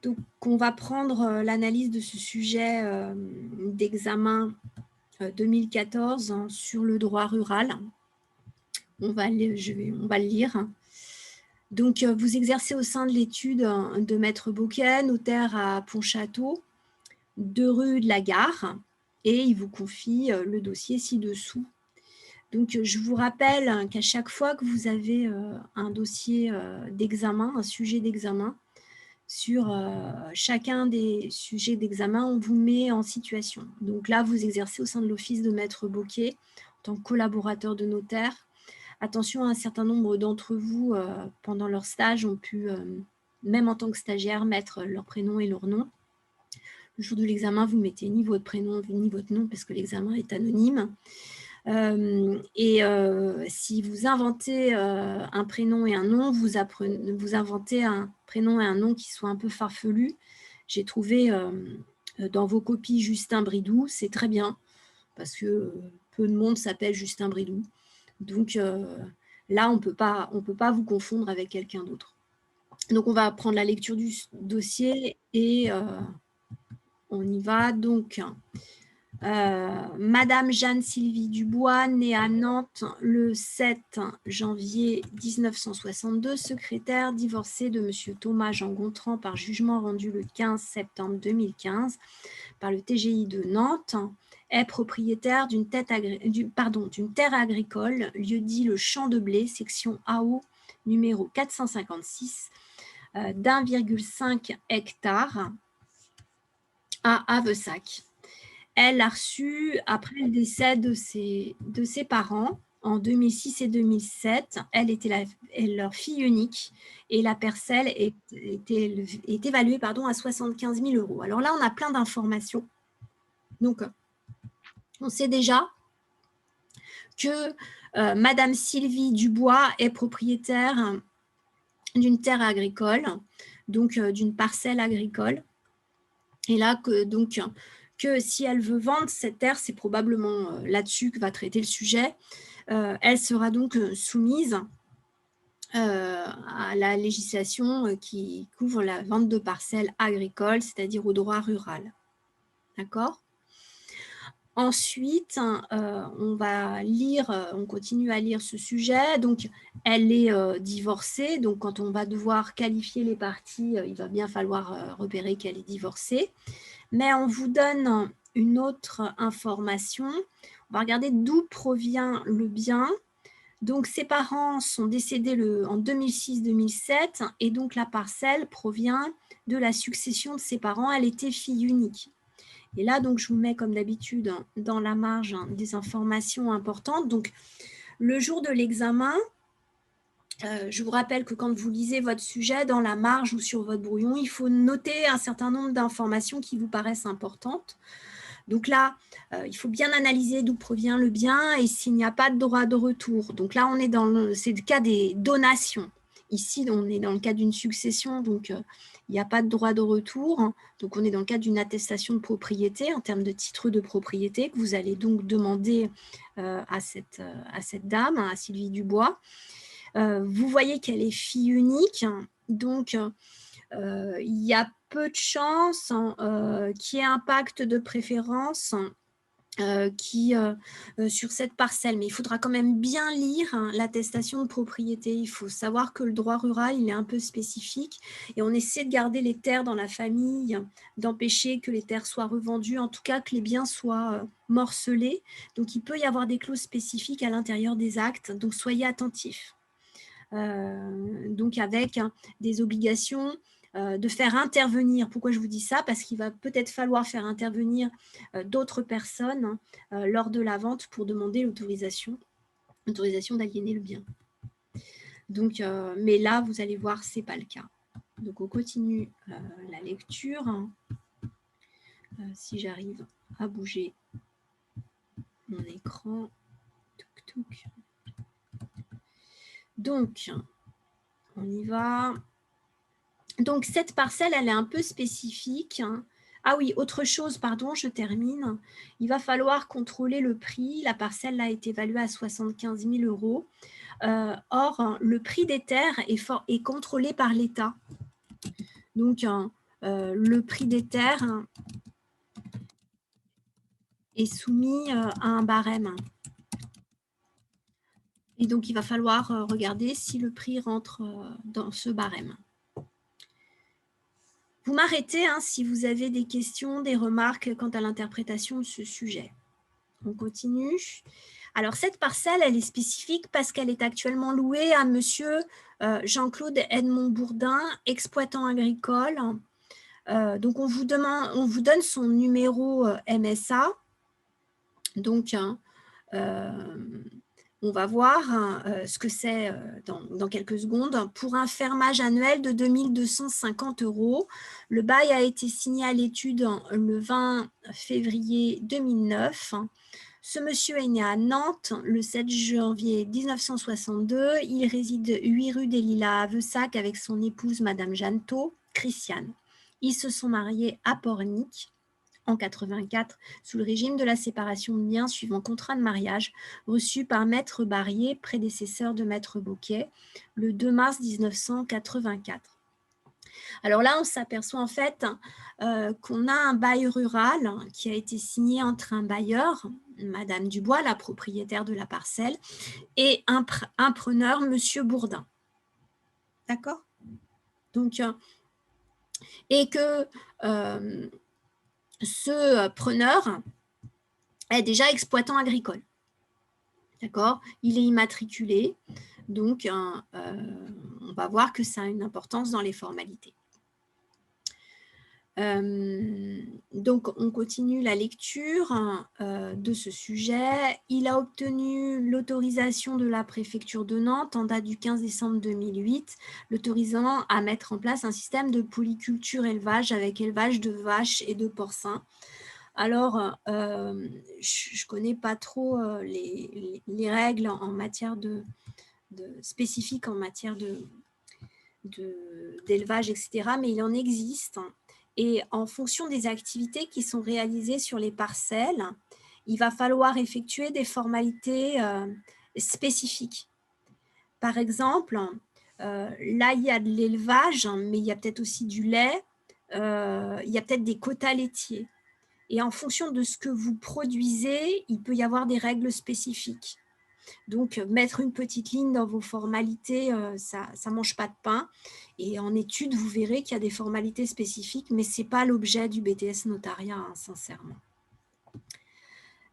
Donc, on va prendre l'analyse de ce sujet d'examen 2014 sur le droit rural. On va le lire. Donc, vous exercez au sein de l'étude de Maître Bocquet, notaire à Pontchâteau, 2 rue de la Gare, et il vous confie le dossier ci-dessous. Donc, je vous rappelle qu'à chaque fois que vous avez un dossier d'examen, un sujet d'examen, sur chacun des sujets d'examen, on vous met en situation. Donc là, vous exercez au sein de l'office de Maître Bocquet en tant que collaborateur de notaire. Attention, un certain nombre d'entre vous, pendant leur stage, ont pu, même en tant que stagiaire, mettre leur prénom et leur nom. Le jour de l'examen, vous mettez ni votre prénom ni votre nom parce que l'examen est anonyme. Si vous inventez un prénom et un nom, vous inventez un prénom et un nom qui soit un peu farfelu. J'ai trouvé dans vos copies Justin Bridou, c'est très bien, parce que peu de monde s'appelle Justin Bridou. Donc là, on peut pas vous confondre avec quelqu'un d'autre. Donc, on va prendre la lecture du dossier et on y va. Donc, Madame Jeanne-Sylvie Dubois, née à Nantes le 7 janvier 1962, secrétaire, divorcée de Monsieur Thomas Jean Gontran par jugement rendu le 15 septembre 2015 par le TGI de Nantes, est propriétaire d'une terre agricole, lieu-dit le Champ de Blé, section AO numéro 456, d'1,5 hectare à Avessac. Elle l'a reçu après le décès de ses parents en 2006 et 2007. Elle était leur fille unique et la parcelle est évaluée à 75 000 €. Alors là, on a plein d'informations. Donc, on sait déjà que Madame Sylvie Dubois est propriétaire d'une terre agricole, donc d'une parcelle agricole. Et là, que si elle veut vendre cette terre, c'est probablement là-dessus que va traiter le sujet. Elle sera donc soumise à la législation qui couvre la vente de parcelles agricoles, c'est-à-dire au droit rural. D'accord ? Ensuite, on continue à lire ce sujet. Donc, elle est divorcée. Donc, quand on va devoir qualifier les parties, il va bien falloir repérer qu'elle est divorcée. Mais on vous donne une autre information. On va regarder d'où provient le bien. Donc, ses parents sont décédés en 2006-2007 et donc la parcelle provient de la succession de ses parents. Elle était fille unique. Et là, donc, je vous mets comme d'habitude dans la marge des informations importantes. Donc, le jour de l'examen, je vous rappelle que quand vous lisez votre sujet, dans la marge ou sur votre brouillon, il faut noter un certain nombre d'informations qui vous paraissent importantes. Donc là, il faut bien analyser d'où provient le bien et s'il n'y a pas de droit de retour. Donc là, c'est le cas des donations. Ici, on est dans le cas d'une succession, donc il n'y a pas de droit de retour. Donc, on est dans le cas d'une attestation de propriété en termes de titre de propriété que vous allez donc demander à cette dame, à Sylvie Dubois. Vous voyez qu'elle est fille unique, donc il y a peu de chances qu'il y ait un pacte de préférence sur cette parcelle. Mais il faudra quand même bien lire l'attestation de propriété. Il faut savoir que le droit rural, il est un peu spécifique et on essaie de garder les terres dans la famille, d'empêcher que les terres soient revendues, en tout cas que les biens soient morcelés. Donc, il peut y avoir des clauses spécifiques à l'intérieur des actes, donc soyez attentifs. Donc, avec des obligations de faire intervenir. Pourquoi je vous dis ça? Parce qu'il va peut-être falloir faire intervenir d'autres personnes lors de la vente pour demander l'autorisation d'aliéner le bien. Donc, mais là, vous allez voir, ce n'est pas le cas. Donc, on continue la lecture. Si j'arrive à bouger mon écran. Touc, touc. Donc, on y va. Donc, cette parcelle, elle est un peu spécifique. Ah oui, autre chose, pardon, je termine. Il va falloir contrôler le prix. La parcelle a été évaluée à 75 000 €. Or, le prix des terres est contrôlé par l'État. Donc, le prix des terres est soumis à un barème. Et donc, il va falloir regarder si le prix rentre dans ce barème. Vous m'arrêtez si vous avez des questions, des remarques quant à l'interprétation de ce sujet. On continue. Alors, cette parcelle, elle est spécifique parce qu'elle est actuellement louée à monsieur Jean-Claude Edmond Bourdin, exploitant agricole. Donc, on vous donne son numéro MSA. Donc, on va voir ce que c'est dans quelques secondes. Pour un fermage annuel de 2250 €, le bail a été signé à l'étude le 20 février 2009. Ce monsieur est né à Nantes le 7 janvier 1962. Il réside 8 rue des Lilas à Vesac avec son épouse, Madame Jeannetot, Christiane. Ils se sont mariés à Pornic en 84 sous le régime de la séparation de biens suivant contrat de mariage reçu par Maître Barrier, prédécesseur de Maître Bouquet, le 2 mars 1984. Alors là, on s'aperçoit en fait qu'on a un bail rural qui a été signé entre un bailleur, Madame Dubois, la propriétaire de la parcelle, et un preneur, Monsieur Bourdin. D'accord? Donc, et que ce preneur est déjà exploitant agricole. D'accord? Il est immatriculé, donc on va voir que ça a une importance dans les formalités. Donc, on continue la lecture de ce sujet. Il a obtenu l'autorisation de la préfecture de Nantes en date du 15 décembre 2008, l'autorisant à mettre en place un système de polyculture-élevage avec élevage de vaches et de porcins. Alors, je ne connais pas trop les règles en matière spécifiques en matière d'élevage, etc., mais il en existe. Et en fonction des activités qui sont réalisées sur les parcelles, il va falloir effectuer des formalités spécifiques. Par exemple, là, il y a de l'élevage, mais il y a peut-être aussi du lait, il y a peut-être des quotas laitiers. Et en fonction de ce que vous produisez, il peut y avoir des règles spécifiques. Donc, mettre une petite ligne dans vos formalités, ça ne mange pas de pain. Et en études, vous verrez qu'il y a des formalités spécifiques, mais ce n'est pas l'objet du BTS notariat, sincèrement.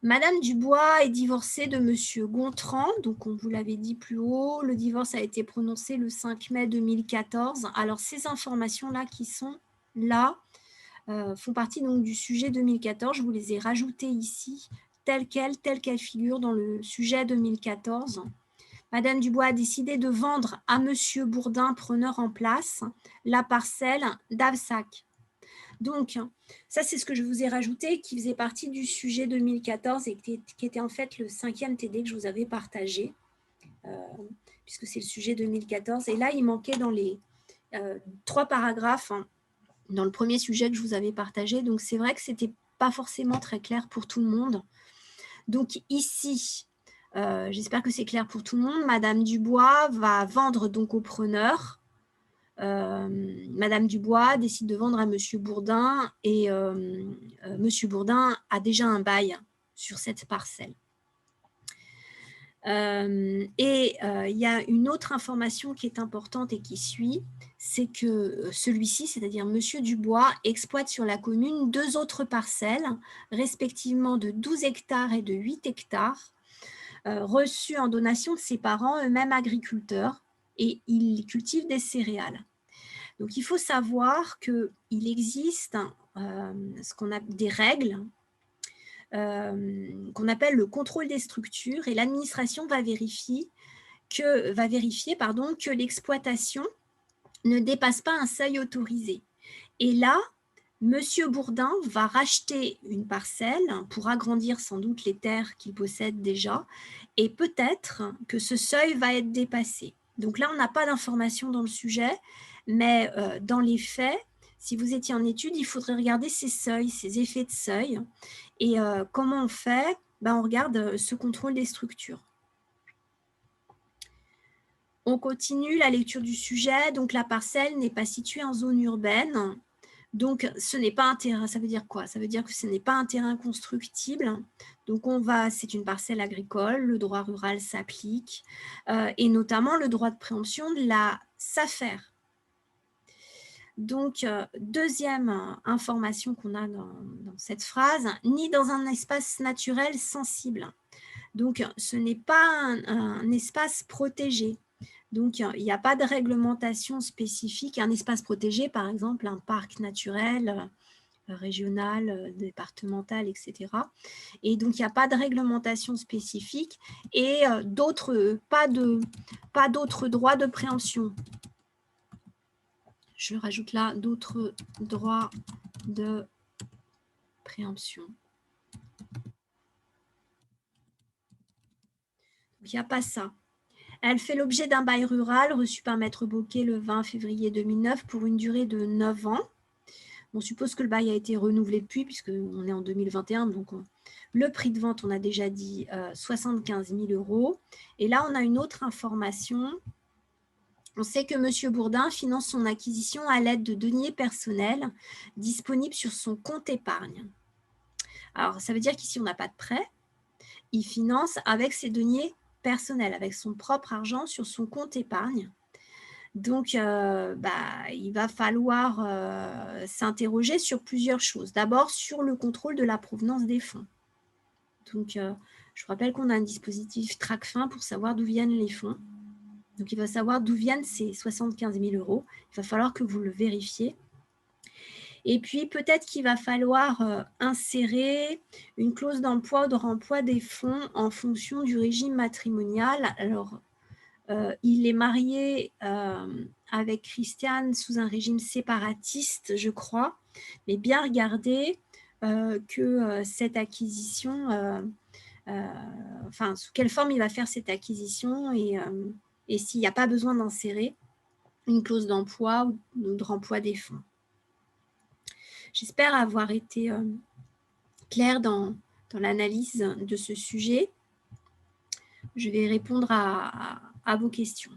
Madame Dubois est divorcée de Monsieur Gontran, donc on vous l'avait dit plus haut. Le divorce a été prononcé le 5 mai 2014. Alors, ces informations-là qui sont là font partie donc du sujet 2014. Je vous les ai rajoutées ici, telles qu'elles figurent dans le sujet 2014. Madame Dubois a décidé de vendre à Monsieur Bourdin, preneur en place, la parcelle d'Avsac. Donc, ça, c'est ce que je vous ai rajouté, qui faisait partie du sujet 2014 et qui était en fait le 5e TD que je vous avais partagé, puisque c'est le sujet 2014. Et là, il manquait dans les 3 paragraphes, dans le premier sujet que je vous avais partagé. Donc, c'est vrai que ce n'était pas forcément très clair pour tout le monde. Donc, ici, j'espère que c'est clair pour tout le monde. Madame Dubois va vendre donc au preneur. Madame Dubois décide de vendre à Monsieur Bourdin et Monsieur Bourdin a déjà un bail sur cette parcelle. Il y a une autre information qui est importante et qui suit, c'est que celui-ci, c'est-à-dire Monsieur Dubois, exploite sur la commune 2 autres parcelles, respectivement de 12 hectares et de 8 hectares, reçues en donation de ses parents, eux-mêmes agriculteurs, et il cultive des céréales. Donc, il faut savoir qu'il existe ce qu'on a des règles qu'on appelle le contrôle des structures et l'administration va vérifier que l'exploitation ne dépasse pas un seuil autorisé. Et là, Monsieur Bourdin va racheter une parcelle pour agrandir sans doute les terres qu'il possède déjà et peut-être que ce seuil va être dépassé. Donc là, on n'a pas d'informations dans le sujet, mais dans les faits, si vous étiez en étude, il faudrait regarder ces seuils, ces effets de seuil. Et comment on fait? On regarde ce contrôle des structures. On continue la lecture du sujet. Donc, la parcelle n'est pas située en zone urbaine. Donc, ce n'est pas un terrain. Ça veut dire quoi? Ça veut dire que ce n'est pas un terrain constructible. Donc, c'est une parcelle agricole, le droit rural s'applique, et notamment le droit de préemption de la SAFER. Donc, deuxième information qu'on a dans cette phrase, ni dans un espace naturel sensible. Donc, ce n'est pas un espace protégé. Donc, il n'y a pas de réglementation spécifique. Un espace protégé, par exemple, un parc naturel, régional, départemental, etc. Et donc, il n'y a pas de réglementation spécifique et pas d'autres droits de préemption. Je rajoute là d'autres droits de préemption. Il n'y a pas ça. Elle fait l'objet d'un bail rural reçu par Maître Bocquet le 20 février 2009 pour une durée de 9 ans. On suppose que le bail a été renouvelé depuis, puisqu'on est en 2021. Donc, le prix de vente, on a déjà dit 75 000 €. Et là, on a une autre information. On sait que M. Bourdin finance son acquisition à l'aide de deniers personnels disponibles sur son compte épargne. Alors, ça veut dire qu'ici, on n'a pas de prêt. Il finance avec ses deniers personnels, avec son propre argent sur son compte épargne. Donc, il va falloir s'interroger sur plusieurs choses. D'abord, sur le contrôle de la provenance des fonds. Donc, je vous rappelle qu'on a un dispositif TRACFIN pour savoir d'où viennent les fonds. Donc, il va savoir d'où viennent ces 75 000 €. Il va falloir que vous le vérifiez. Et puis, peut-être qu'il va falloir insérer une clause d'emploi ou de remploi des fonds en fonction du régime matrimonial. Alors, il est marié avec Christiane sous un régime séparatiste, je crois, mais bien regarder que cette acquisition, sous quelle forme il va faire cette acquisition et s'il n'y a pas besoin d'insérer une clause d'emploi ou de remploi des fonds. J'espère avoir été claire dans l'analyse de ce sujet. Je vais répondre à vos questions.